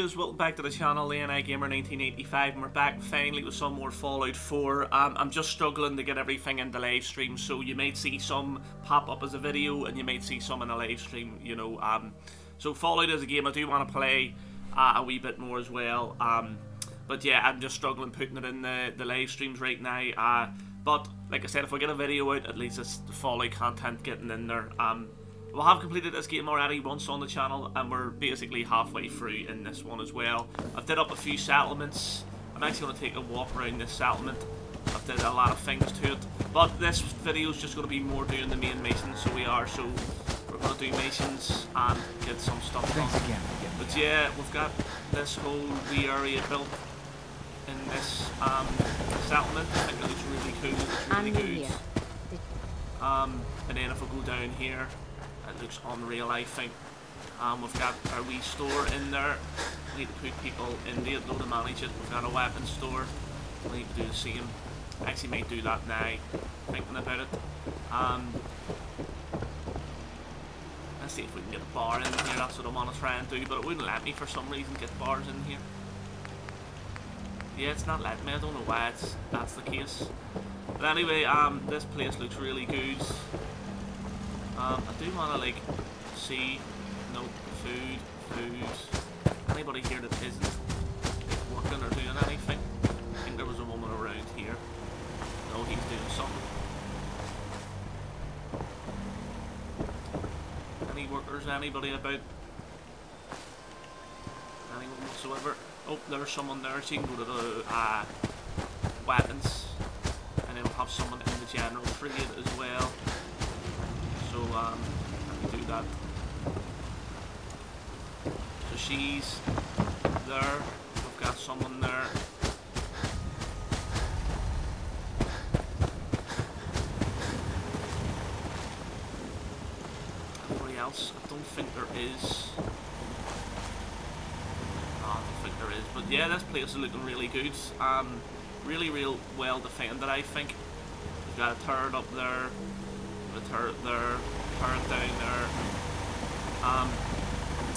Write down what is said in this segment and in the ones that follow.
guys, welcome back to the channel, the NI Gamer 1985, and we're back finally with some more Fallout 4. I'm just struggling to get everything into live stream, so you might see some pop up as a video, and you might see some in a live stream, you know. So Fallout is a game I do want to play a wee bit more as well, but yeah, I'm just struggling putting it in the live streams right now, but like I said, if I get a video out, at least it's the Fallout content getting in there. We'll have completed this game already once on the channel, and we're basically halfway through in this one as well. I've did up a few settlements. I'm actually going to take a walk around this settlement. I've did a lot of things to it, but this video is just going to be more doing the main missions, so we're going to do missions and get some stuff done. But yeah, we've got this whole wee area built in this settlement. I think it looks really cool. It's really good. And then if I go down here, it looks unreal, I think. We've got our wee store in there. We need to put people into it, though, to manage it. We've got a weapons store. We need to do the same. I actually might do that now, thinking about it. Let's see if we can get a bar in here. That's what I want to try and do, but it wouldn't let me for some reason get bars in here. Yeah, it's not letting me. I don't know why that's the case. But anyway, this place looks really good. I do want to, like, see, no, food, anybody here that isn't working or doing anything. I think there was a woman around here. No, he's doing something. Any workers, anybody about? Anyone whatsoever? Oh, there's someone there, so you can go to the weapons, and then we'll have someone in the general trade as well. So, let me do that. So she's there, we've got someone there. Anybody else? I don't think there is. No, I don't think there is. But yeah, this place is looking really good. Really real well defended, I think. We've got a turret up there. A turret there, turret down there.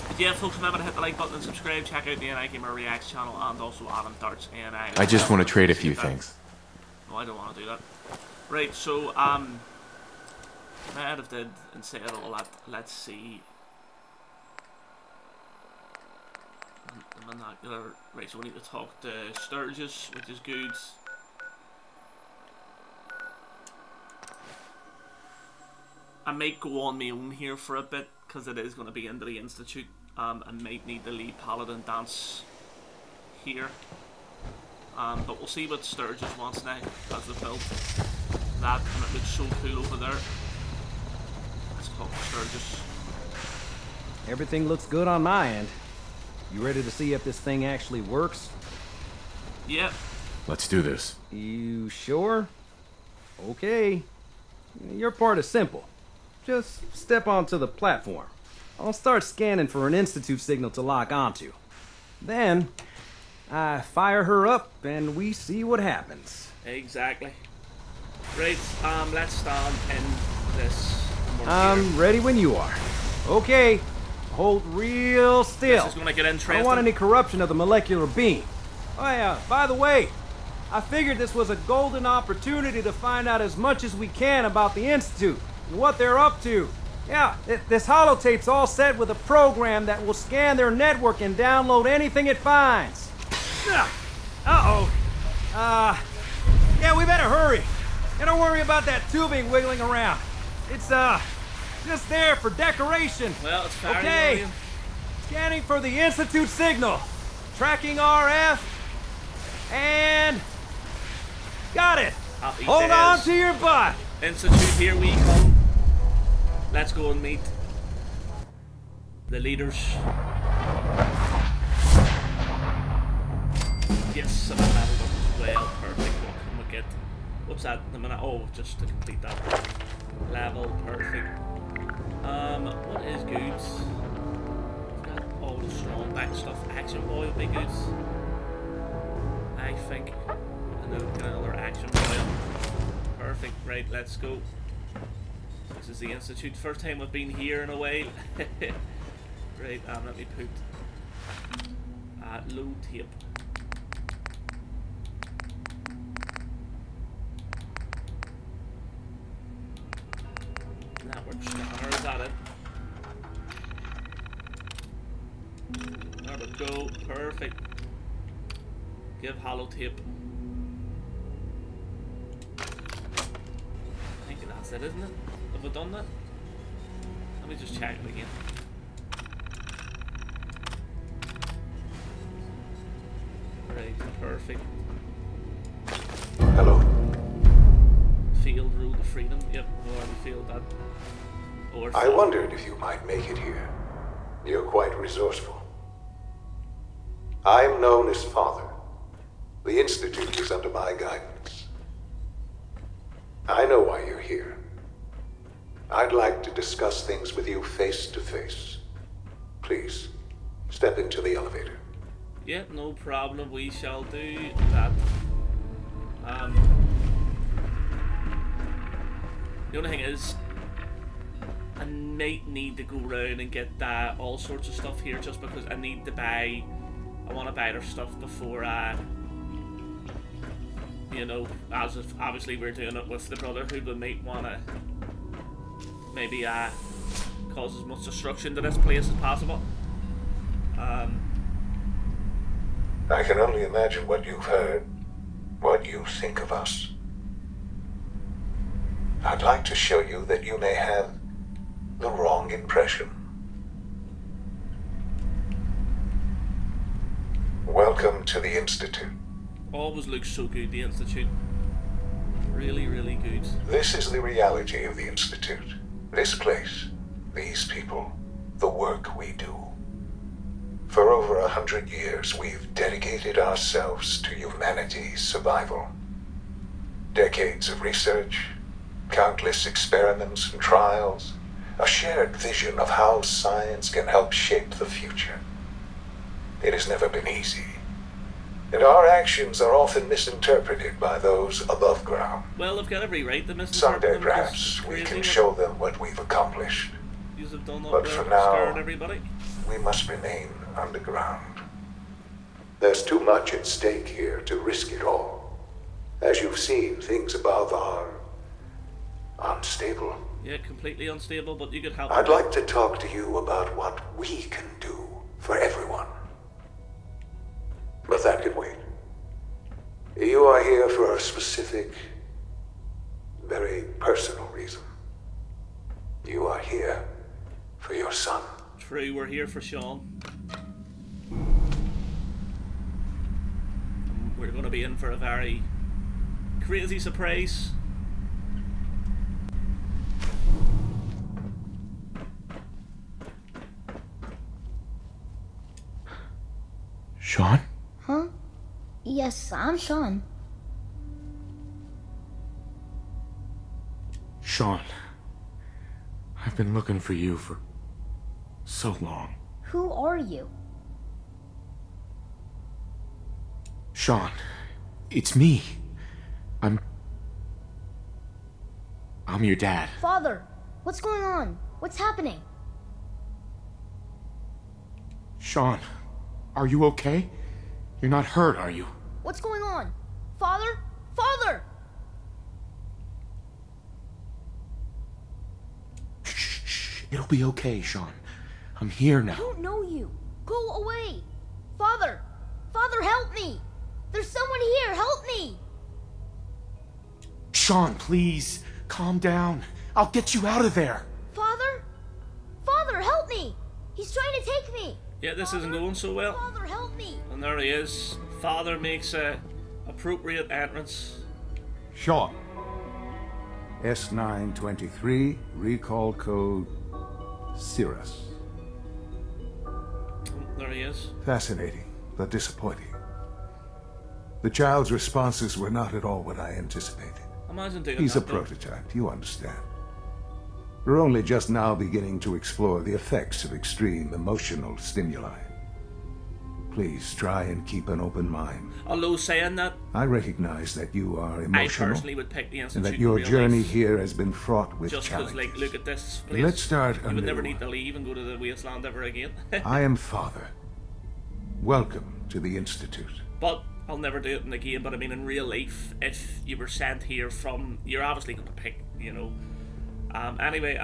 But yeah, folks, remember to hit the like button and subscribe. Check out the NI Gamer Reacts channel and also Adam Darts NI. I just want to trade a few things. No, I don't want to do that. Right, so I might have did and said all that. Let's see. The monocular. Right, so we need to talk to Sturgis, which is good. I might go on my own here for a bit, because it is going to be into the Institute. I might need the lead paladin dance here. But we'll see what Sturgis wants now, as they built that, and it looks so cool over there. Let's talk to Sturgis. Everything looks good on my end. You ready to see if this thing actually works? Yep. Let's do this. You sure? Okay. Your part is simple. Just step onto the platform. I'll start scanning for an Institute signal to lock onto. Then, I fire her up and we see what happens. Exactly. Right, let's stand in this. I'm ready when you are. Okay, hold real still. This is gonna get interesting. I don't want any corruption of the molecular beam. Oh yeah, by the way, I figured this was a golden opportunity to find out as much as we can about the Institute. What they're up to. Yeah, this holotape's all set with a program that will scan their network and download anything it finds. Uh-oh. Yeah, we better hurry. And don't worry about that tubing wiggling around. It's, just there for decoration. Well, it's fine. Okay. Scanning for the Institute signal. Tracking RF. And... got it. Happy Hold days. on to your butt. Institute, here we come. Let's go and meet the leaders. Yes, I'm leveled up as well. Perfect. What can we get? What's that? Oh, just to complete that. Level, perfect. What is good? We've got all the strong back stuff. Action boy would be good, I think. And then get another action boy. Perfect. Right, let's go. This is the Institute. First time I've been here in a while. Right, let me put Load tape. Network scanner, is that it? There we go, perfect. Give holotape. I think that's it, isn't it? Have we done that? Let me just check it again. Right, perfect. Hello. Field Road to Freedom. Yep, we already failed that. Or I wondered if you might make it here. You're quite resourceful. I'm known as Father. The Institute is under my guidance. I know why you're here. I'd like to discuss things with you face to face. Please, step into the elevator. Yeah, no problem. We shall do that. The only thing is, I might need to go around and get all sorts of stuff here, just because I need to buy. I want to buy their stuff before you know, as if obviously we're doing it with the Brotherhood, we might want to maybe cause as much destruction to this place as possible. I can only imagine what you've heard, what you think of us. I'd like to show you that you may have the wrong impression. Welcome to the Institute. Always looks so good, the Institute. Really, really good. This is the reality of the Institute. This place, these people, the work we do. For over 100 years, we've dedicated ourselves to humanity's survival. Decades of research, countless experiments and trials, a shared vision of how science can help shape the future. It has never been easy, and our actions are often misinterpreted by those above ground. Well, I've got every right to misinterpret Someday, them. perhaps, we can show them what we've accomplished. Yous have done But up for there, now, scared everybody. we must remain underground. There's too much at stake here to risk it all. As you've seen, things above are unstable. Yeah, completely unstable, but you could help. I'd like to talk to you about what we can do for everyone. But that can wait. You are here for a specific, very personal reason. You are here for your son. True, we're here for Sean. We're going to be in for a very crazy surprise. Sean? Huh? Yes, I'm Sean. Sean. I've been looking for you for so long. Who are you? Sean, it's me. I'm your dad. Father, what's going on? What's happening? Sean, are you okay? You're not hurt, are you? What's going on? Father? Father! Shh. It'll be okay, Sean. I'm here now. I don't know you. Go away. Father! Father, help me! There's someone here, help me! Sean, please, calm down. I'll get you out of there. Father? Father, help me! He's trying to take me! Yeah, this isn't going so well. Father, help me! And there he is. Father makes a appropriate entrance. Sean. S923, recall code Cirrus. There he is. Fascinating, but disappointing. The child's responses were not at all what I anticipated. Imagine doing He's a that, though. prototype, you understand. We're only just now beginning to explore the effects of extreme emotional stimuli. Please try and keep an open mind. Although saying that, I recognize that you are I emotional, personally would pick the Institute and that your in real journey life. here has been fraught with Just because, challenges. like, look at this place. Let's start You would never anew. need to leave and go to the wasteland ever again. I am Father. welcome to the Institute. But I'll never do it in the game. But I mean, in real life, if you were sent here from, you're obviously going to pick, you know. Anyway,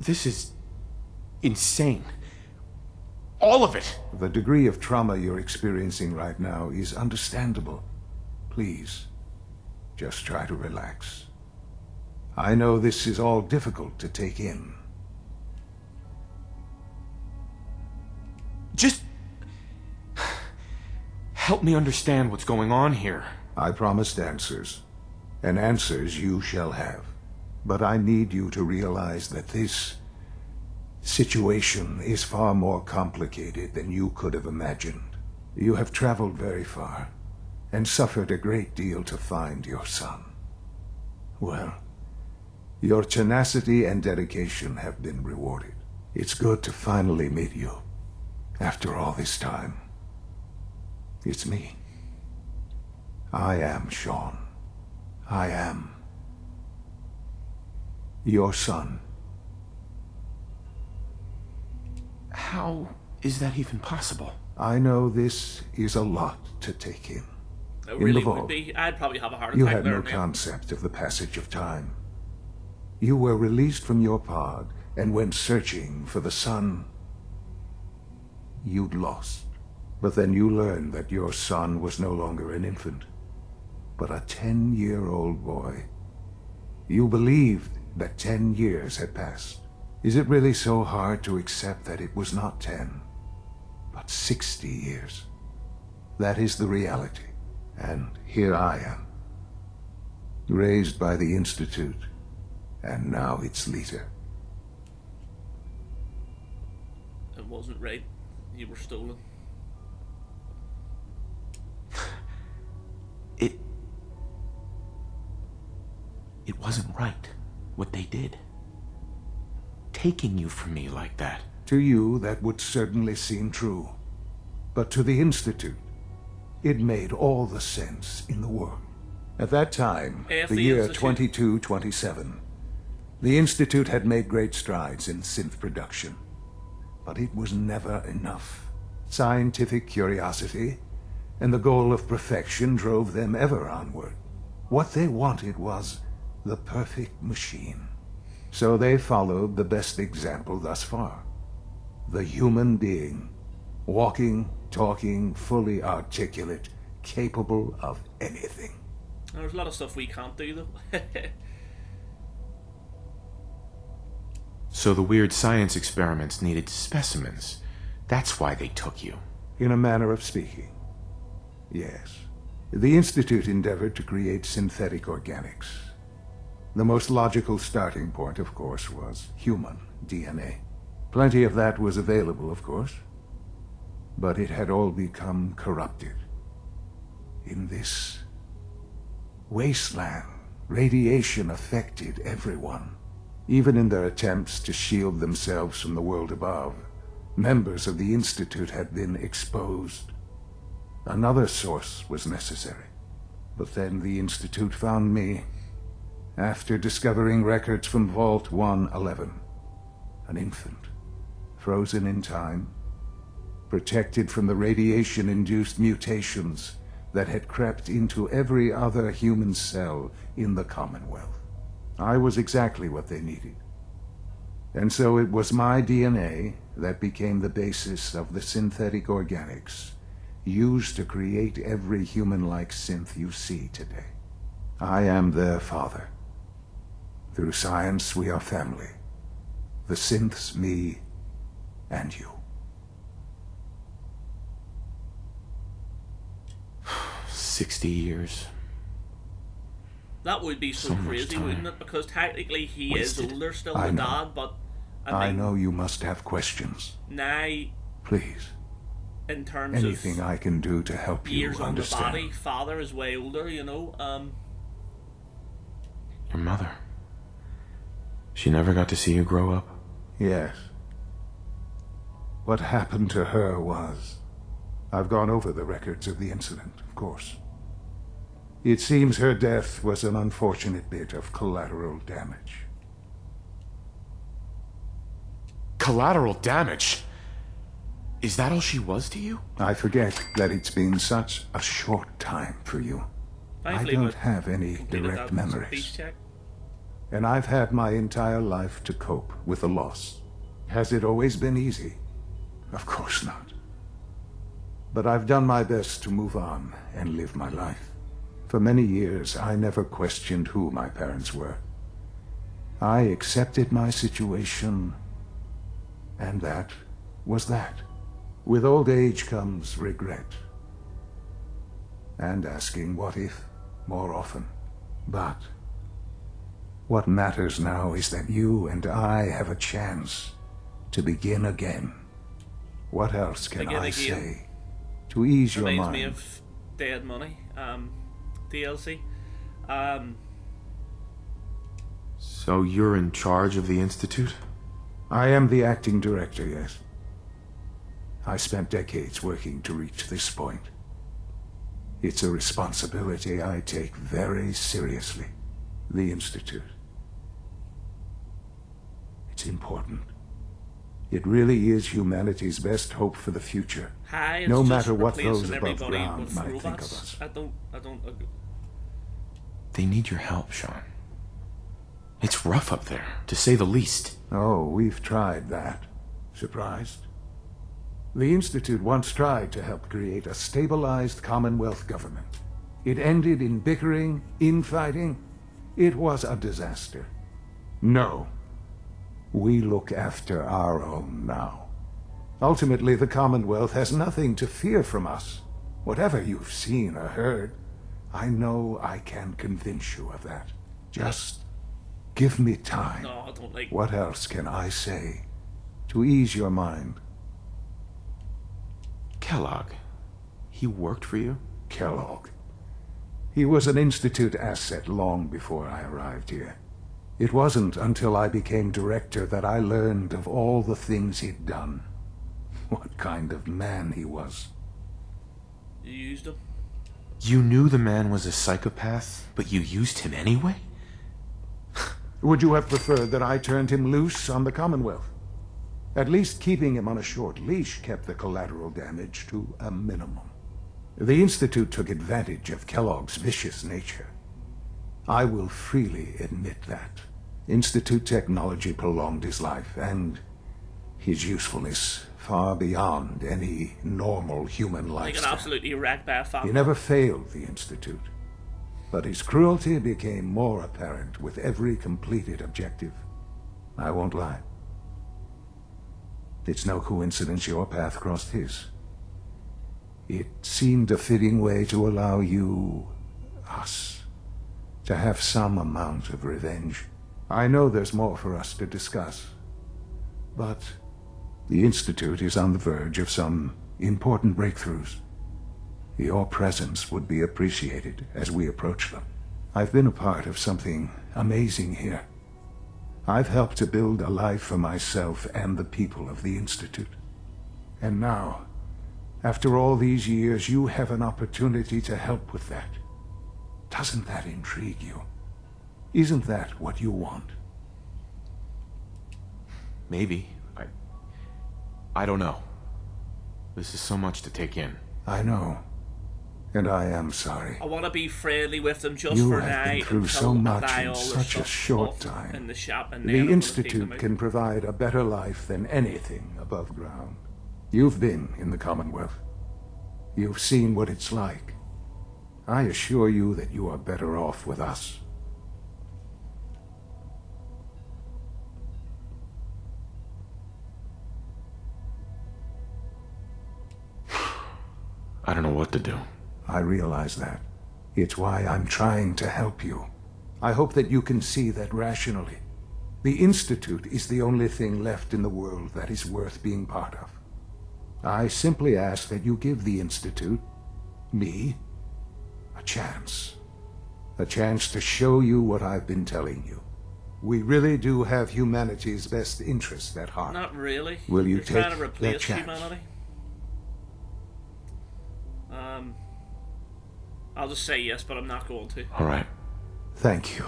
This is insane. All of it. The degree of trauma you're experiencing right now is understandable. Please, just try to relax. I know this is all difficult to take in. Just help me understand what's going on here. I promised answers, and answers you shall have. But I need you to realize that this situation is far more complicated than you could have imagined. You have traveled very far, and suffered a great deal to find your son. Well, your tenacity and dedication have been rewarded. It's good to finally meet you, after all this time. It's me. I am Sean. I am your son. How is that even possible? I know this is a lot to take in. it really vault, would be. I'd probably have a heart You attack had there, no mate. concept of the passage of time. You were released from your pod and went searching for the son you'd lost. But then you learned that your son was no longer an infant, but a 10-year-old boy. You believed that 10 years had passed. Is it really so hard to accept that it was not 10, but 60 years? That is the reality. And here I am, raised by the Institute, and now its leader. It wasn't right. You were stolen. It wasn't right, what they did. Taking you from me like that. To you, that would certainly seem true. But to the Institute, it made all the sense in the world. At that time, the year 2227, the Institute had made great strides in synth production. But it was never enough. Scientific curiosity and the goal of perfection drove them ever onward. What they wanted was the perfect machine. So they followed the best example thus far. The human being. Walking, talking, fully articulate, capable of anything. There's a lot of stuff we can't do, though. So the weird science experiments needed specimens. That's why they took you. In a manner of speaking. Yes. The Institute endeavored to create synthetic organics. The most logical starting point, of course, was human DNA. Plenty of that was available, of course. But it had all become corrupted. In this wasteland, radiation affected everyone. Even in their attempts to shield themselves from the world above, members of the Institute had been exposed. Another source was necessary. But then the Institute found me, after discovering records from Vault 111. An infant, frozen in time, protected from the radiation-induced mutations that had crept into every other human cell in the Commonwealth. I was exactly what they needed. And so it was my DNA that became the basis of the synthetic organics used to create every human-like synth you see today. I am their father. Through science, we are family. The synths, me, and you. 60 years. That would be so much crazy, time. wouldn't it? Because technically he Wasted. is older still I than know. Dad, but I mean, know you must have questions. now, Please, in terms anything of I can do to help you years on the understand. body, Father is way older, you know. Your mother. She never got to see you grow up? Yes. What happened to her was... I've gone over the records of the incident, of course. It seems her death was an unfortunate bit of collateral damage. Collateral damage? Is that all she was to you? I forget that it's been such a short time for you. I don't have any direct memories. And I've had my entire life to cope with the loss. Has it always been easy? Of course not. But I've done my best to move on and live my life. For many years, I never questioned who my parents were. I accepted my situation, and that was that. With old age comes regret. And asking what if more often. But what matters now is that you and I have a chance to begin again. What else can I say to ease your mind? Reminds me of Dead Money, DLC. So you're in charge of the Institute? I am the acting director, yes. I spent decades working to reach this point. It's a responsibility I take very seriously. The Institute. It's important. It really is humanity's best hope for the future. No matter what those above ground might think of us. I don't... They need your help, Sean. It's rough up there, to say the least. Oh, we've tried that. Surprised? The Institute once tried to help create a stabilized Commonwealth government. It ended in bickering, infighting. It was a disaster. No. We look after our own now. Ultimately, the Commonwealth has nothing to fear from us. Whatever you've seen or heard, I know I can convince you of that. Just give me time. No, I don't like... What else can I say to ease your mind? Kellogg. He worked for you? Kellogg. He was an Institute asset long before I arrived here. It wasn't until I became director that I learned of all the things he'd done. What kind of man he was. You used him? You knew the man was a psychopath, but you used him anyway? Would you have preferred that I turned him loose on the Commonwealth? At least keeping him on a short leash kept the collateral damage to a minimum. The Institute took advantage of Kellogg's vicious nature. I will freely admit that. Institute technology prolonged his life, and his usefulness far beyond any normal human lifestyle. Like an absolutely wrecked by a family. He never failed the Institute, but his cruelty became more apparent with every completed objective. I won't lie. It's no coincidence your path crossed his. It seemed a fitting way to allow you, us, to have some amount of revenge. I know there's more for us to discuss, but the Institute is on the verge of some important breakthroughs. Your presence would be appreciated as we approach them. I've been a part of something amazing here. I've helped to build a life for myself and the people of the Institute. And now, after all these years, you have an opportunity to help with that. Doesn't that intrigue you? Isn't that what you want? Maybe. I don't know. This is so much to take in. I know. And I am sorry. I want to be friendly with them just you for have now. been through so much in such a short time. In the shop, and the Institute can provide a better life than anything above ground. You've been in the Commonwealth. You've seen what it's like. I assure you that you are better off with us. I don't know what to do. I realize that. It's why I'm trying to help you. I hope that you can see that rationally. The Institute is the only thing left in the world that is worth being part of. I simply ask that you give the Institute, me, a chance. A chance to show you what I've been telling you. We really do have humanity's best interest at heart. Not really. Will you You're take trying to replace that chance? humanity? I'll just say yes, but I'm not going to. All right. Thank you.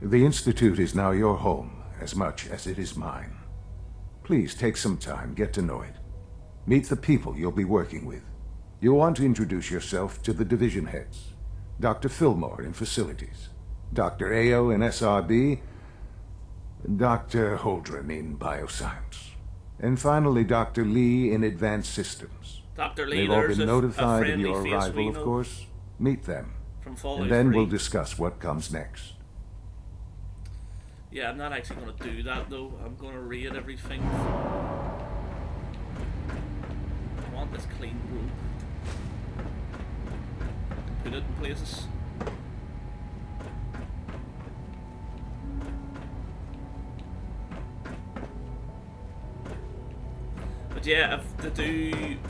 The Institute is now your home as much as it is mine. Please take some time, get to know it. Meet the people you'll be working with. You'll want to introduce yourself to the division heads. Dr. Fillmore in Facilities, Dr. Ao in SRB, Dr. Holdren in Bioscience, and finally Dr. Lee in Advanced Systems. Dr. Lee, They've all there's been notified of friendly your face arrival, we of know course. Meet them, from Fallout and then 3. we'll discuss what comes next. Yeah, I'm not actually going to do that though. I'm going to raid everything. I want this clean room. Put it in places. But yeah,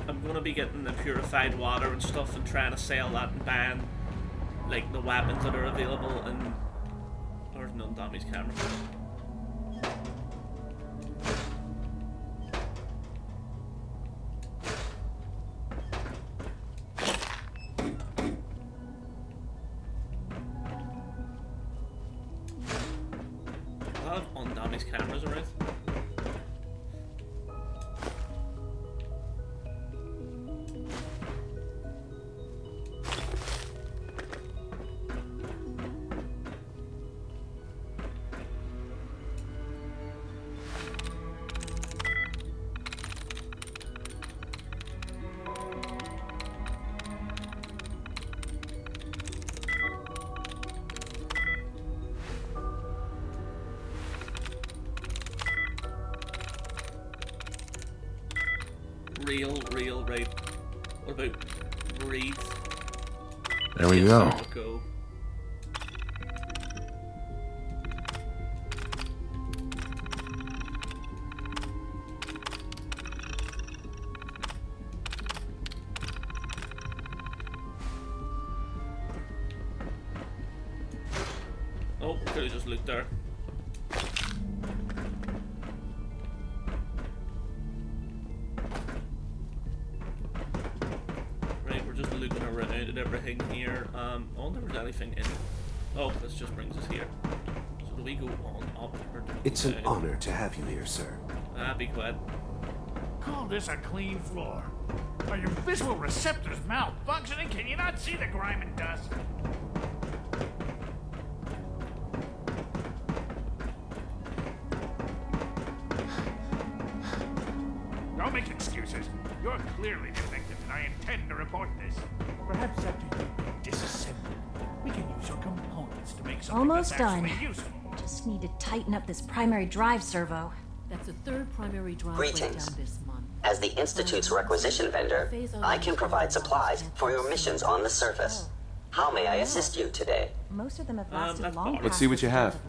I'm going to be getting the purified water and stuff and trying to sell that and ban like the weapons that are available, and there's no damage camera. A lot of undamaged cameras around. Real, right. What about breathe? There we go. Go. Oh, could have just looked there. Everything here. I wonder if there's anything in it. Oh, this just brings us here. So do we go on up or do we It's an honor to have you here, sir. Be quiet. Call this a clean floor. Are your visual receptors malfunctioning? Can you not see the grime and dust? Don't make excuses. You're clearly defective, and I intend to report this. Perhaps after you've been disassembled, we can use your components to make something Almost that's done. actually useful. Just need to tighten up this primary drive servo. That's the third primary drive Greetings. breakdown this month. As the Institute's requisition vendor, I can provide supplies for your missions on the surface. How may I assist you today? Most of them have lasted long Let's see what you have.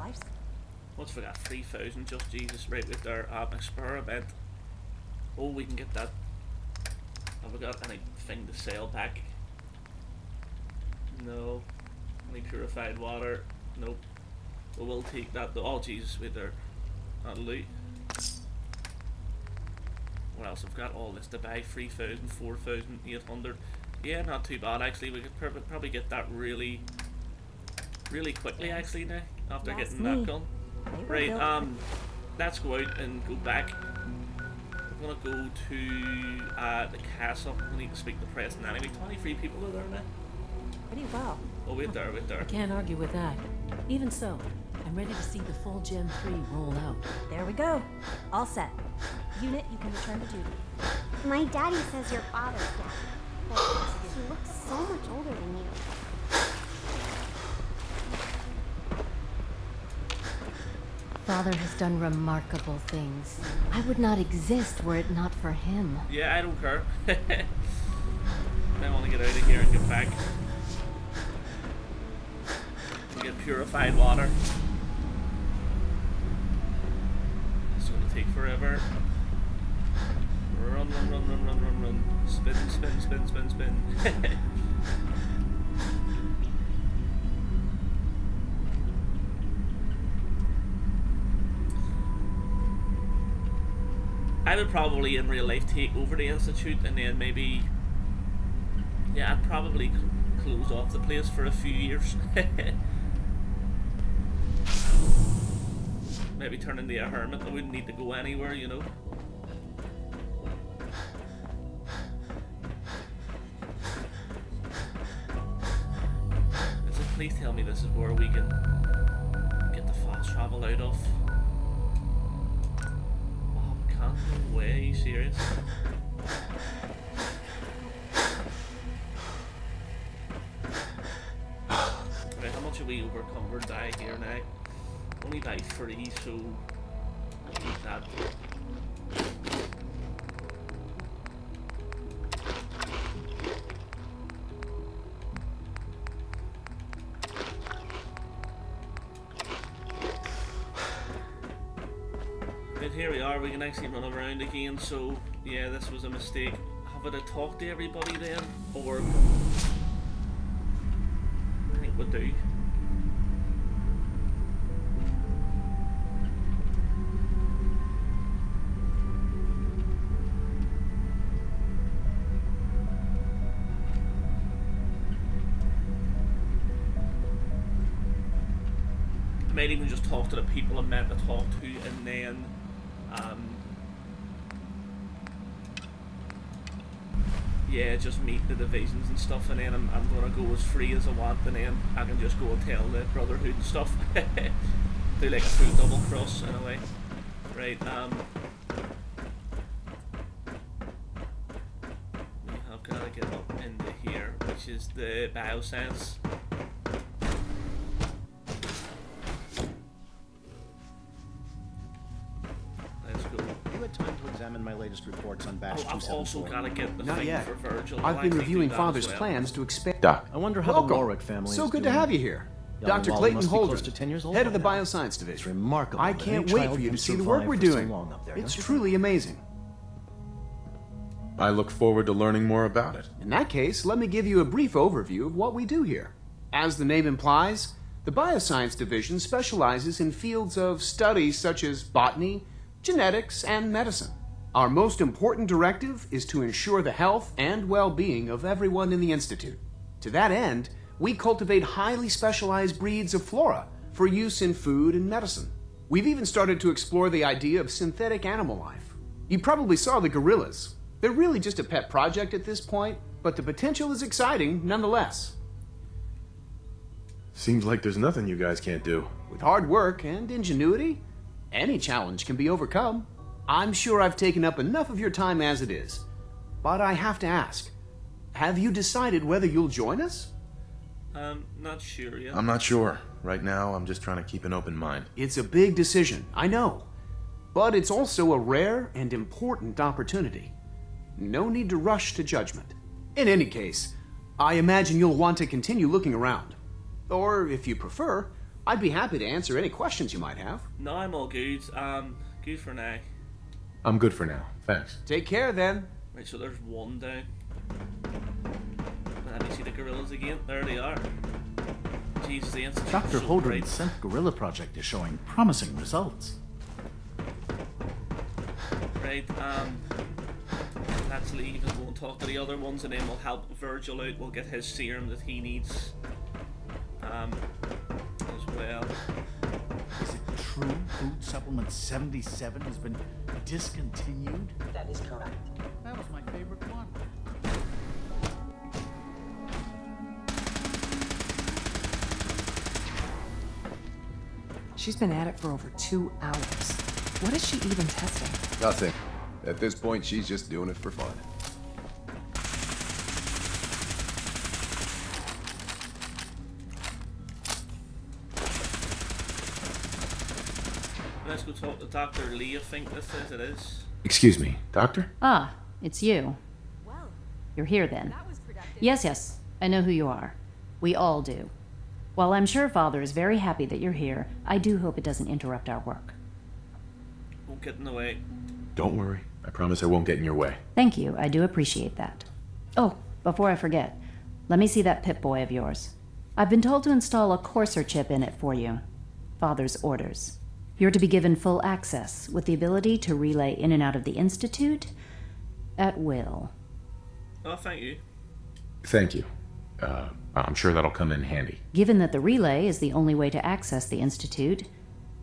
What's for that? 3,000, just Jesus, right with their experiment. Oh, we can get that. Have we got anything to sell back? No. Any purified water? Nope. Well, we'll take that. Oh, Jesus, with their loot. What else? I've got all this to buy. 3,000, 4,800. Yeah, not too bad actually. We could probably get that really quickly actually now after getting that gun. Right, let's go out and go back. I'm gonna go to the castle. I need to speak to the Preston anyway. 23 people are there now. Pretty well. Oh, wait there. I can't argue with that. Even so, I'm ready to see the full Gen 3 roll out. There we go. All set. Unit, you can return to duty. My daddy says your father's dead, but he looks so much older than you. Father has done remarkable things. I would not exist were it not for him. Yeah, I don't care. I want to get out of here and get back. And get purified water. It's going to take forever. Run. Spin. I would probably in real life take over the Institute and then maybe, yeah, I'd probably close off the place for a few years. Maybe turn into a hermit. I wouldn't need to go anywhere, you know. Please tell me this is where we can get the fast travel out of. Oh, we can't. No way. Are you serious? Right, how much have we overcumbered by here now? Only by 3, so I'll keep that. But here we are, we can actually run around again, so yeah, this was a mistake. Have I talked to everybody then? Or I think we'll do. I might even just talk to the people I'm meant to talk to, and then yeah, just meet the divisions and stuff, and then I'm gonna go as free as I want, and then I can just go and tell the Brotherhood and stuff. Do like a full double cross in a way. Right, we have gotta get up into here, which is the bioscience. My latest reports on batch 274. I've also got to get the thing for Virgil. I've been reviewing Father's plans to expand. Doc. I wonder how the Warwick family is So good doing. to have you here. Young Dr. Wally Clayton must be Holder, close to 10 years old head of the by now. Bioscience It's Division. remarkable. I that can't any wait child for you to can see the work survive we're for so doing. long up there, It's don't you truly amazing. I look forward to learning more about it. In that case, let me give you a brief overview of what we do here. As the name implies, the Bioscience Division specializes in fields of study such as botany, genetics, and medicine. Our most important directive is to ensure the health and well-being of everyone in the Institute. To that end, we cultivate highly specialized breeds of flora for use in food and medicine. We've even started to explore the idea of synthetic animal life. You probably saw the gorillas. They're really just a pet project at this point, but the potential is exciting nonetheless. Seems like there's nothing you guys can't do. With hard work and ingenuity, any challenge can be overcome. I'm sure I've taken up enough of your time as it is, but I have to ask, have you decided whether you'll join us? Not sure yet. I'm not sure. Right now, I'm just trying to keep an open mind. It's a big decision, I know, but it's also a rare and important opportunity. No need to rush to judgment. In any case, I imagine you'll want to continue looking around. Or, if you prefer, I'd be happy to answer any questions you might have. No, I'm all good. Good for now. I'm good for now. Thanks. Take care, then. Right, so there's one down. Let me see the gorillas again. There they are. Jesus, the Institute. Dr. So Holdren's great. Synth Gorilla project is showing promising results. Right, let's leave and go and talk to the other ones, and then we'll help Virgil out. We'll get his serum that he needs. As well. Is it true Food Supplement 77 has been discontinued? That is correct. That was my favorite one. She's been at it for over 2 hours. What is she even testing? Nothing. At this point, she's just doing it for fun. Let's go talk to Dr. Lee, I think this is, it is. Excuse me, Doctor? Ah, it's you. You're here then. Yes, I know who you are. We all do. While I'm sure Father is very happy that you're here, I do hope it doesn't interrupt our work. Won't get in the way. Don't worry. I promise I won't get in your way. Thank you, I do appreciate that. Oh, before I forget, let me see that Pip-Boy of yours. I've been told to install a courser chip in it for you. Father's orders. You're to be given full access, with the ability to relay in and out of the Institute at will. Oh, thank you. Thank you. I'm sure that'll come in handy. Given that the relay is the only way to access the Institute,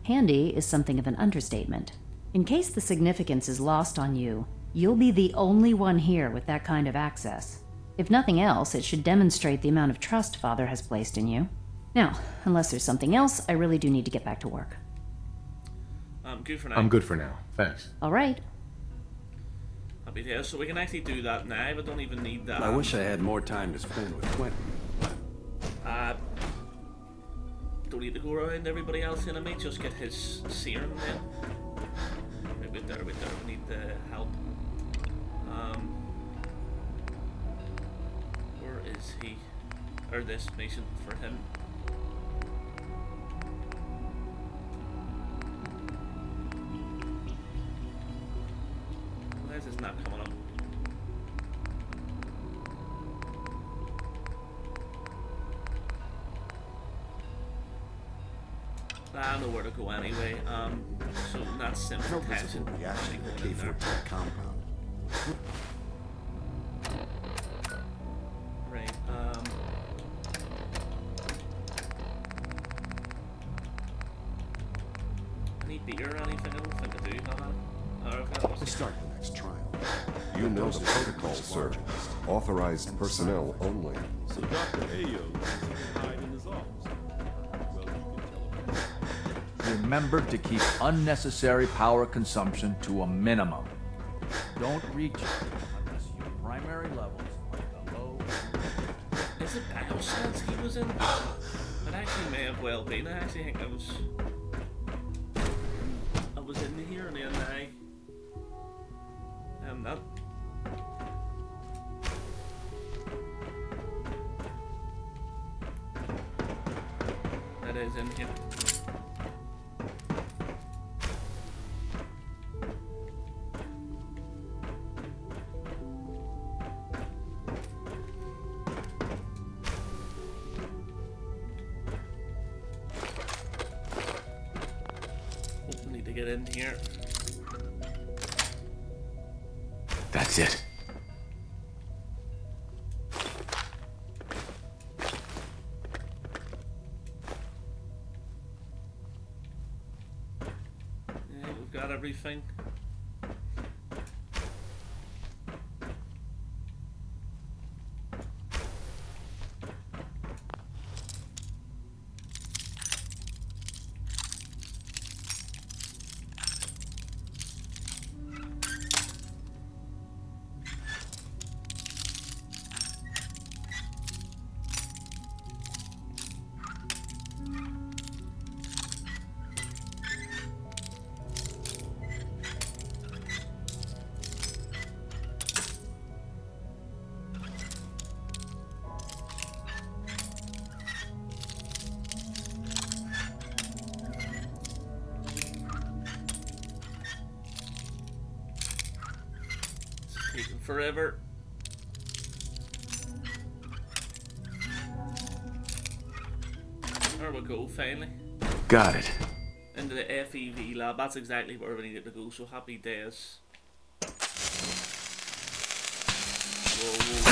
handy is something of an understatement. In case the significance is lost on you, you'll be the only one here with that kind of access. If nothing else, it should demonstrate the amount of trust Father has placed in you. Now, unless there's something else, I really do need to get back to work. I'm good for now. I'm good for now. Thanks. All right. Happy days. So we can actually do that now. We don't even need that. I wish I had more time to spend with Quentin. Don't need to go around everybody else in a mate. Just get his serum then. Wait there. We need the help. Where is he? Or this mission for him. Why is this not coming up? I don't know where to go anyway. So that's simple tension. Reaction to the K14 compound. Right. Any beer or anything? I don't think I do. Let's start the next trial. You know the protocol, sir. Authorized personnel only. So Dr. Ayo is hiding in his office. Remember to keep unnecessary power consumption to a minimum. Don't reach it unless your primary levels are below. Is it bioscience he was in? It actually may have well been. I actually think I was in here and then I am not. That is in here. Get in here. That's it. Yeah, we've got everything. Taking forever. There we go, finally. Got it. Into the FEV lab. That's exactly where we needed to go, so happy days. Whoa.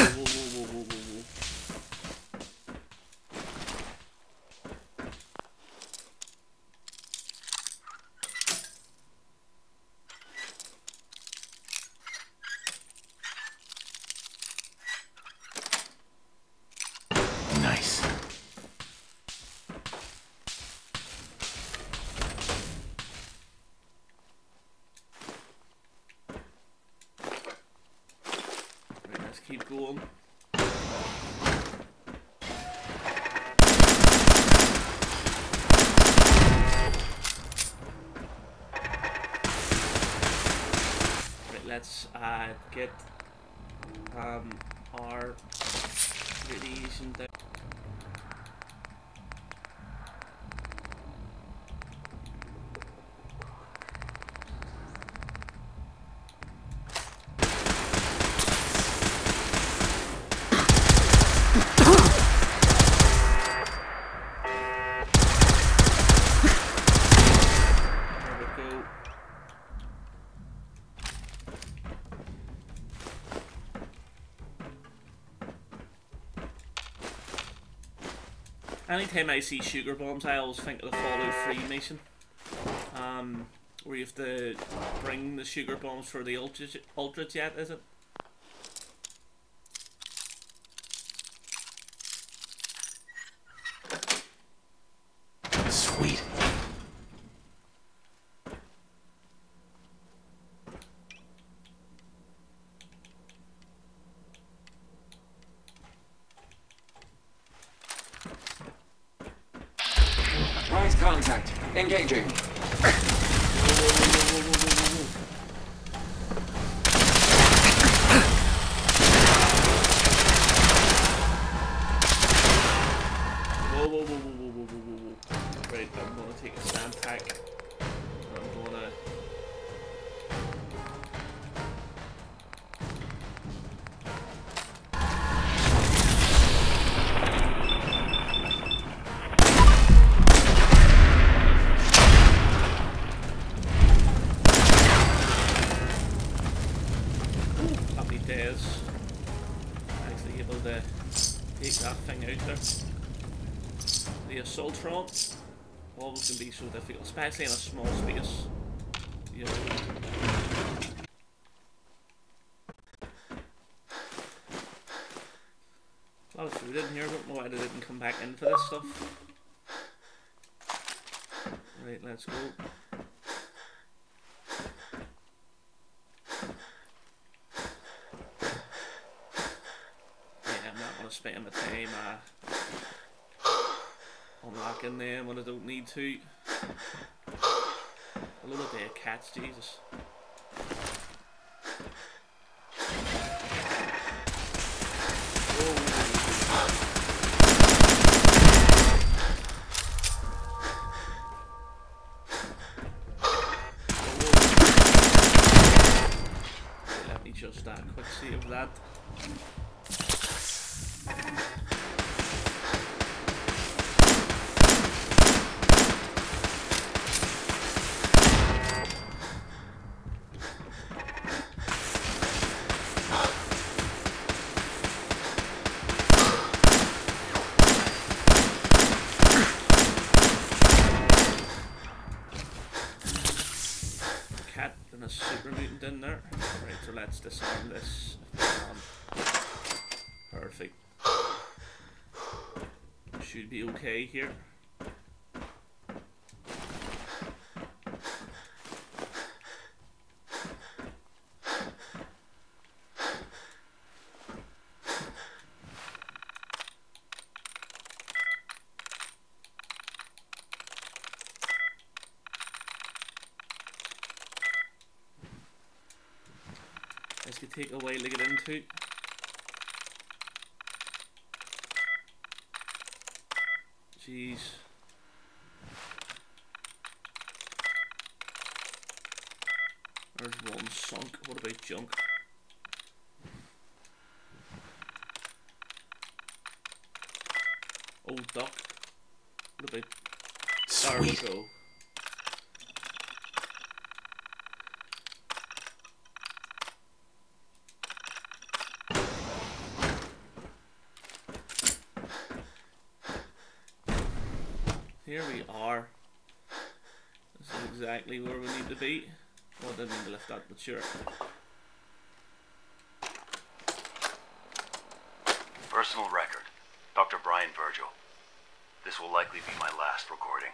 Nice. Right, let's keep going. Right, let's get our radiation down. Anytime I see sugar bombs, I always think of the Fallout 3 mission, where you have to bring the sugar bombs for the ultra jet, is it? Sweet. Rise contact. Engaging. Whoa. Right, I'm gonna take a stand pack. I'm gonna... Happy days. Actually able to take that thing out there. The Assaultron always can be so difficult, especially in a small space. You know. A lot of food in here, I don't know why they didn't come back in for this stuff. Right, let's go. Yeah, I'm not gonna spend my time unlocking them when I don't need to. A load of dead cats, Jesus. Let me just quick save that. Super mutant in there. Right, so let's disarm this. Perfect. Should be okay here. This could take a while to get into. Jeez. There's one sunk. What about junk? Old duck. What about... Sweet. There we go. Here we are. This is exactly where we need to be. Well, I didn't mean to lift that, but sure. Personal record. Dr. Brian Virgil. This will likely be my last recording.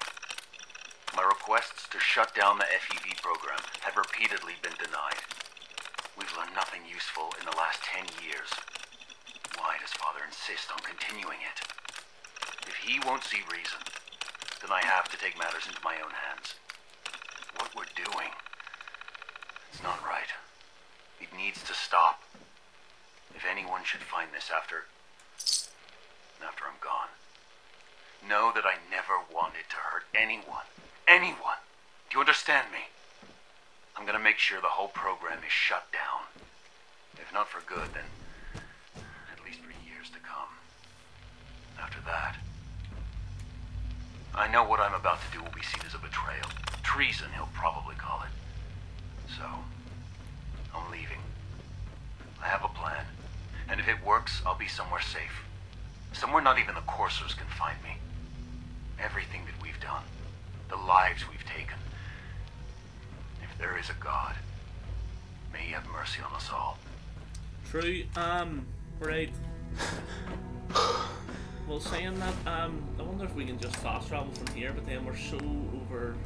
My requests to shut down the FEV program have repeatedly been denied. We've learned nothing useful in the last 10 years. Why does Father insist on continuing it? If he won't see reason, then I have to take matters into my own hands. What we're doing, it's not right. It needs to stop. If anyone should find this after I'm gone, know that I never wanted to hurt anyone. Anyone! Do you understand me? I'm gonna make sure the whole program is shut down. If not for good, then at least for years to come. After that, I know what I'm about to do will be seen as a betrayal. Treason, he'll probably call it. So, I'm leaving. I have a plan. And if it works, I'll be somewhere safe. Somewhere not even the coursers can find me. Everything that we've done, the lives we've taken. If there is a God, may he have mercy on us all. True, right. well, saying that, I wonder if we can just fast travel from here, but then we're so overcumbered,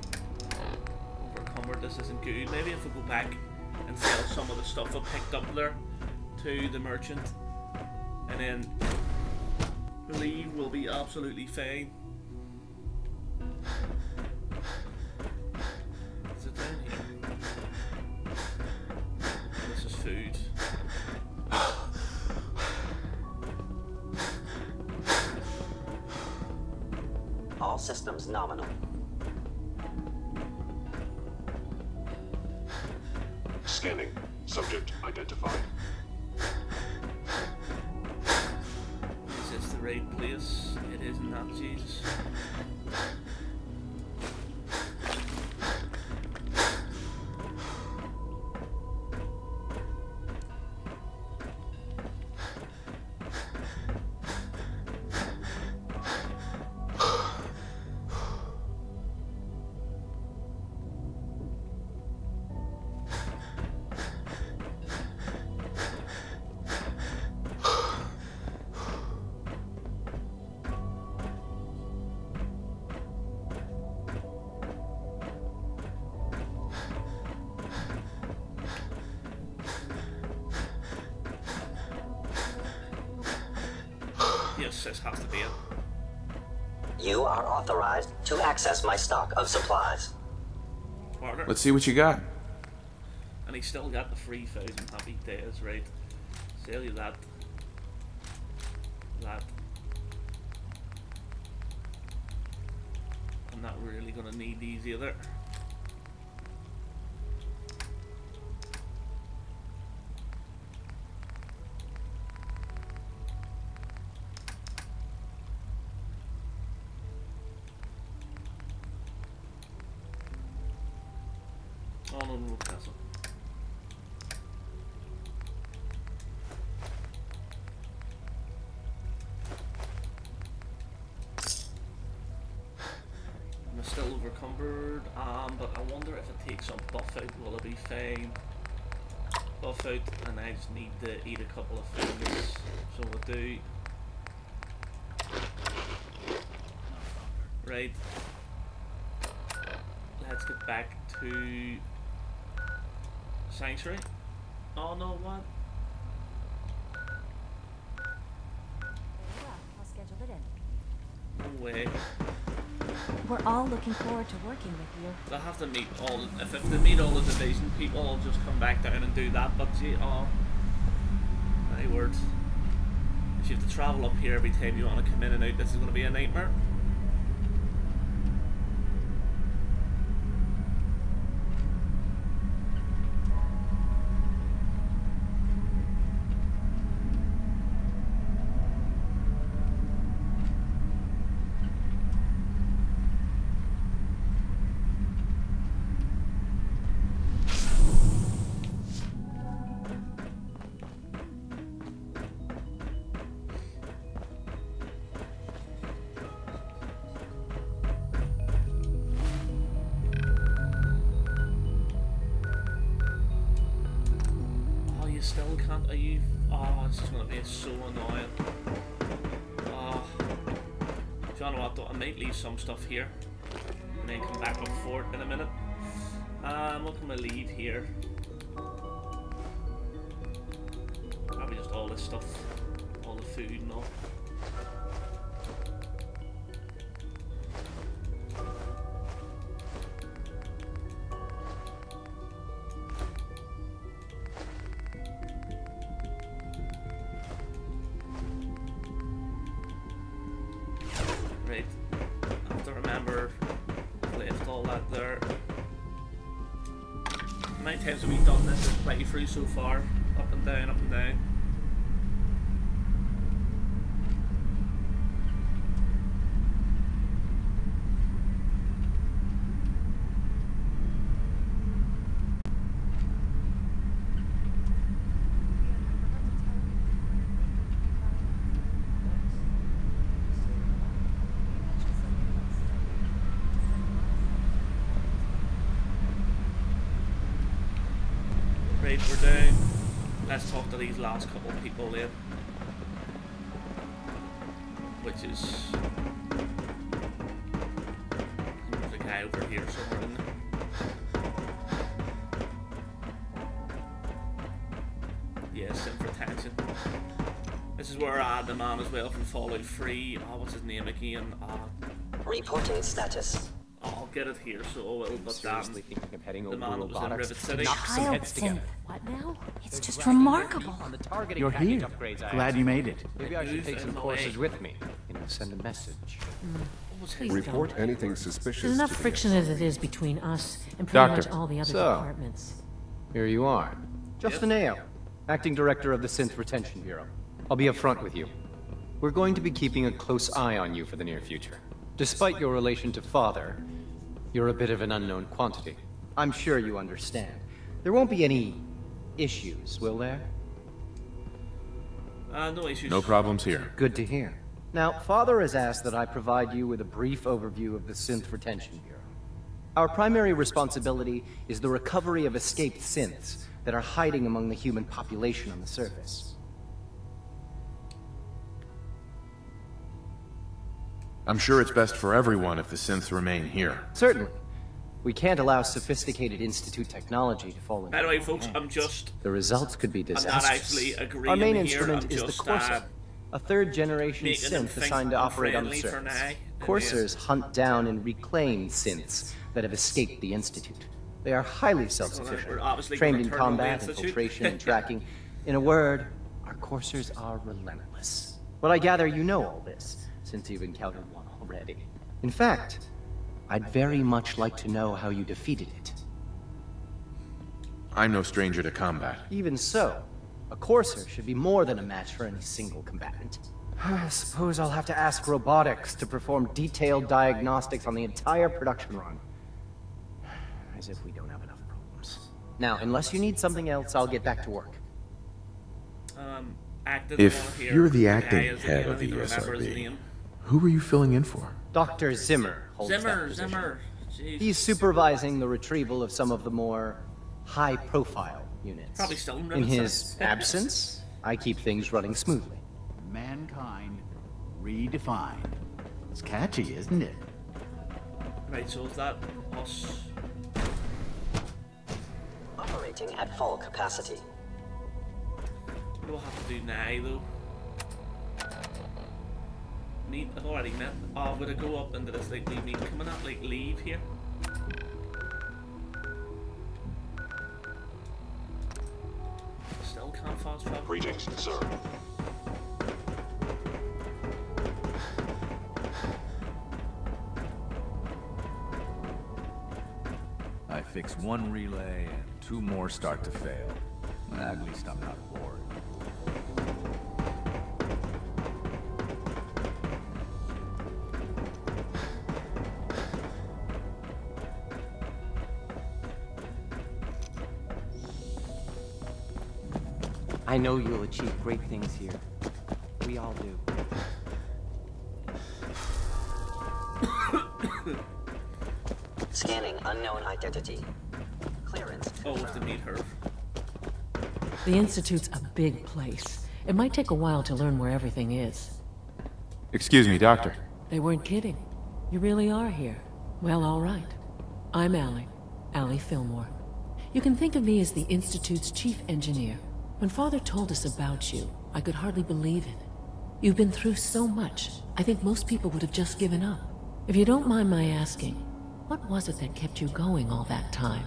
this isn't good. Maybe if we go back and sell some of the stuff I picked up there to the merchant, and then leave, we'll be absolutely fine. Is it down here? This is food. All systems nominal. Scanning. Subject identified. Is this the right place? It is not, Jesus. Yes, this has to be it. You are authorized to access my stock of supplies. Partner. Let's see what you got. And he still got the free food and happy days, right? Sell you that. That. I'm not really gonna need these either. All on Road Castle. I'm still overcumbered, but I wonder if it takes some buff out, will it be fine? Buff out, and I just need to eat a couple of things, so we'll do. Right. Let's get back to Sanctuary. Oh no, what? I'll schedule it in. No way. We're all looking forward to working with you. They'll have to meet all. If they meet all the division people, I'll just come back down and do that. But gee, oh, my word! If you have to travel up here every time you want to come in and out, this is going to be a nightmare. Still can't. Are you? Oh, this is gonna be so annoying. Oh, do you know what? Though I might leave some stuff here and then come back up for it in a minute. What can I leave here? Probably just all this stuff, all the food and all. Right, I have to remember I've left all that there. How many times have we done this playthrough so far? Up and down, up and down. Right, we're down. Let's talk to these last couple of people there. which is... There's a guy over here somewhere, isn't there? Yes, synth retention. This is where the man as well from Fallout 3, what's his name again? Reporting status. I'll get it here, so I will, but seriously thinking of heading the over man to that was in robotics Rivet to City. knock some heads together. What now? It's just grabbing remarkable. on the targeting You're package here. upgrades I Glad asked you for. made it. Maybe I should Move take some in the courses way. with me. Send a message. Please Report don't. anything suspicious. There's enough to the friction as it is between us and pretty Doctor, much all the other so, departments. Here you are. Justin Ayo, Acting Director of the Synth Retention Bureau. I'll be upfront with you. We're going to be keeping a close eye on you for the near future. Despite your relation to Father, you're a bit of an unknown quantity. I'm sure you understand. There won't be any issues, will there? No issues. No problems here. Good to hear. Now, Father has asked that I provide you with a brief overview of the Synth Retention Bureau. Our primary responsibility is the recovery of escaped synths that are hiding among the human population on the surface. I'm sure it's best for everyone if the synths remain here. Certainly. We can't allow sophisticated Institute technology to fall into By the way, our folks, hands. I'm just... The results could be I'm disastrous. not actually agreeing Our main here, instrument I'm is the just, Corsair, a third-generation making them synth think assigned to I'm operate on the friendly for surface. now. Coursers hunt down and reclaim synths that have escaped the Institute. They are highly self-sufficient, We're obviously trained gonna in turn on the combat, Institute. infiltration, and tracking. In a word, our Coursers are relentless. But I gather you know all this, since you've encountered one already. In fact, I'd very much like to know how you defeated it. I'm no stranger to combat. Even so, a Courser should be more than a match for any single combatant. I suppose I'll have to ask robotics to perform detailed diagnostics on the entire production run. As if we don't have enough problems. Now, unless you need something else, I'll get back to work. If you're the acting guy is head again, of I need the to remember his SRB, name. who were you filling in for? Dr. Zimmer holds that position. Zimmer. Jeez. He's supervising the retrieval of some of the more high-profile units. Probably still in In Rivet his City. absence, I keep things running smoothly. Mankind redefined. It's catchy, isn't it? Right, so is that us? Operating at full capacity. What do I have to do now, though? I've already met. Oh, would I go up into this, like, leave me? Can I not, like, leave here? Still can't fast travel. Greetings, sir. I fix one relay and 2 more start to fail. At least I'm not bored. I know you'll achieve great things here. We all do. Scanning unknown identity. Clearance. Oh, to meet her. The Institute's a big place. It might take a while to learn where everything is. Excuse me, Doctor. They weren't kidding. You really are here. Well, all right. I'm Allie Fillmore. You can think of me as the Institute's chief engineer. When Father told us about you, I could hardly believe it. You've been through so much, I think most people would have just given up. If you don't mind my asking, what was it that kept you going all that time?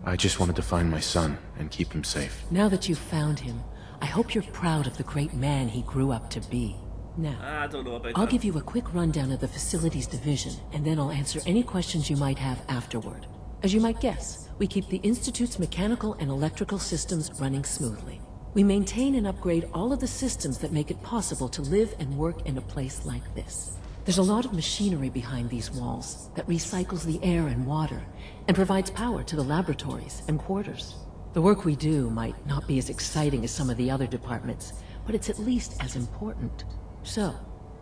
I just wanted to find my son and keep him safe. Now that you've found him, I hope you're proud of the great man he grew up to be. Now, I don't know about I'll that. give you a quick rundown of the facilities division, and then I'll answer any questions you might have afterward. As you might guess, we keep the Institute's mechanical and electrical systems running smoothly. We maintain and upgrade all of the systems that make it possible to live and work in a place like this. There's a lot of machinery behind these walls that recycles the air and water and provides power to the laboratories and quarters. The work we do might not be as exciting as some of the other departments, but it's at least as important. So,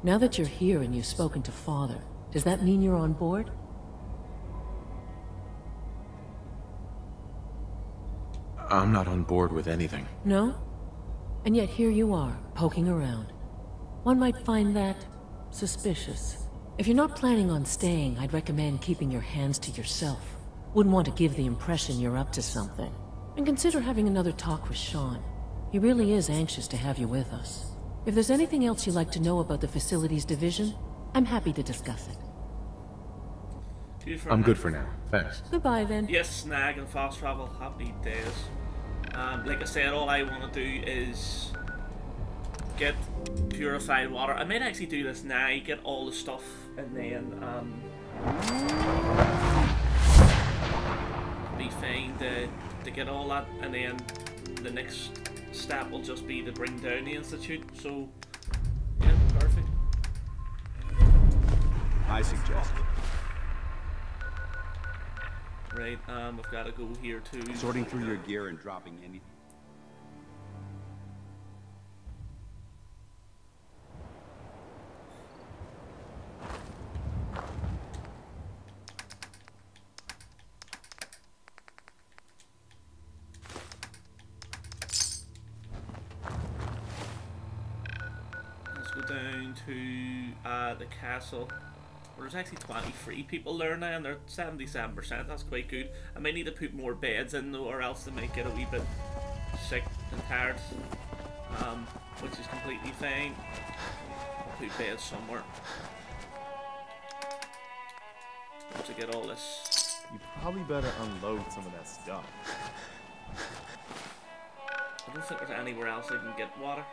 now that you're here and you've spoken to Father, does that mean you're on board? I'm not on board with anything. No? And yet here you are, poking around. One might find that suspicious. If you're not planning on staying, I'd recommend keeping your hands to yourself. Wouldn't want to give the impression you're up to something. And consider having another talk with Sean. He really is anxious to have you with us. If there's anything else you'd like to know about the Facilities Division, I'm happy to discuss it. I'm good for now. Thanks. Goodbye, then. Yes, snag and fast travel. Happy days. Like I said, all I want to do is get purified water. I might actually do this now, get all the stuff, and then be fine to get all that, and then the next step will just be to bring down the Institute. So, yeah, perfect. I suggest. Right, we've got to go here too. Sorting through your gear and dropping anything. Let's go down to the castle. There's actually 23 people there now, and they're 77%. That's quite good. I might need to put more beds in though, or else they might get a wee bit sick and tired, which is completely fine. I'll put beds somewhere to get all this. You probably better unload some of that stuff. I don't think there's anywhere else I can get water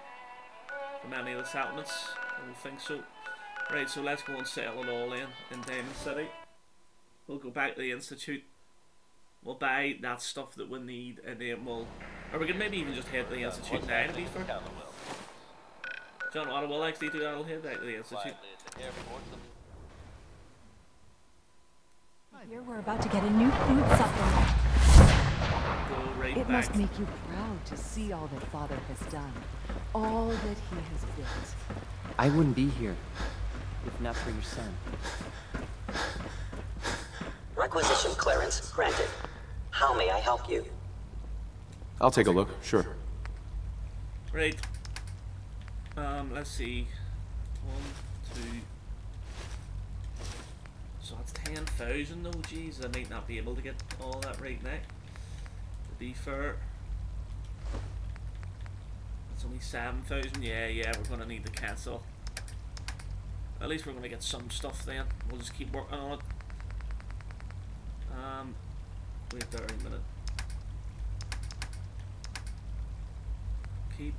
from any of the settlements. I don't think so. Right, so let's go and settle it all in Diamond City. We'll go back to the Institute. We'll buy that stuff that we need, and then we'll... Or we could maybe even just head to the Institute now, to be fair. John, what I will actually do, I'll head back to the Institute. Here we're about to get a new food supplement. Go right It back. must make you proud to see all that Father has done. All that he has built. I wouldn't be here if not for your son. Requisition clearance granted. How may I help you? I'll take a look, sure. Right. Let's see. 1, 2. So that's 10,000 though, jeez, I might not be able to get all that right now. To be fair. It's only 7,000, yeah, we're gonna need to cancel. At least we're gonna get some stuff then. We'll just keep working on it. Wait there a minute. Keep.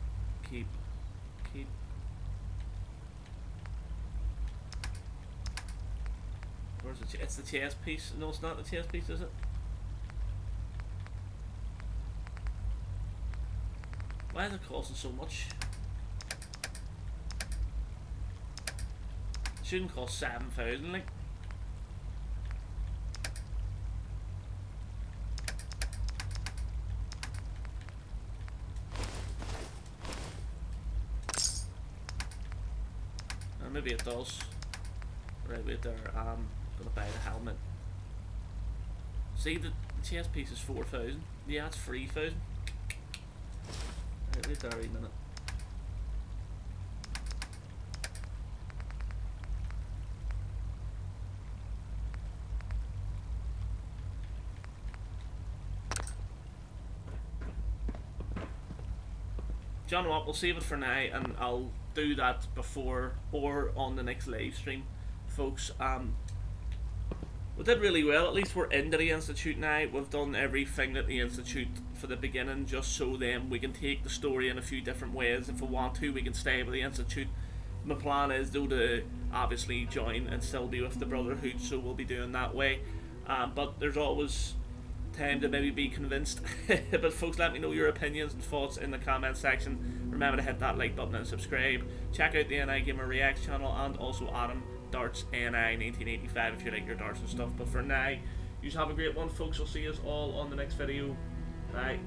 Where's it? It's the chess piece. No, it's not the chess piece, is it? Why is it costing so much? It shouldn't cost 7,000, like. Or maybe it does. Right, wait there. I'm gonna buy the helmet. See, the chess piece is 4,000. Yeah, it's 3,000. Right, wait there a minute. John, what? We'll save it for now, and I'll do that before or on the next live stream, folks. We did really well. At least we're into the Institute now. We've done everything at the Institute for the beginning, just so then we can take the story in a few different ways. If we want to, we can stay with the Institute. My plan is though to obviously join and still be with the Brotherhood, so we'll be doing that way. But there's always time to maybe be convinced. But folks, let me know your opinions and thoughts in the comment section. Remember to hit that like button and subscribe. Check out the NI Gamer Reacts channel, and also Adam Darts NI 1985 if you like your darts and stuff. But for now, you have a great one, folks. I'll see you all on the next video. Bye.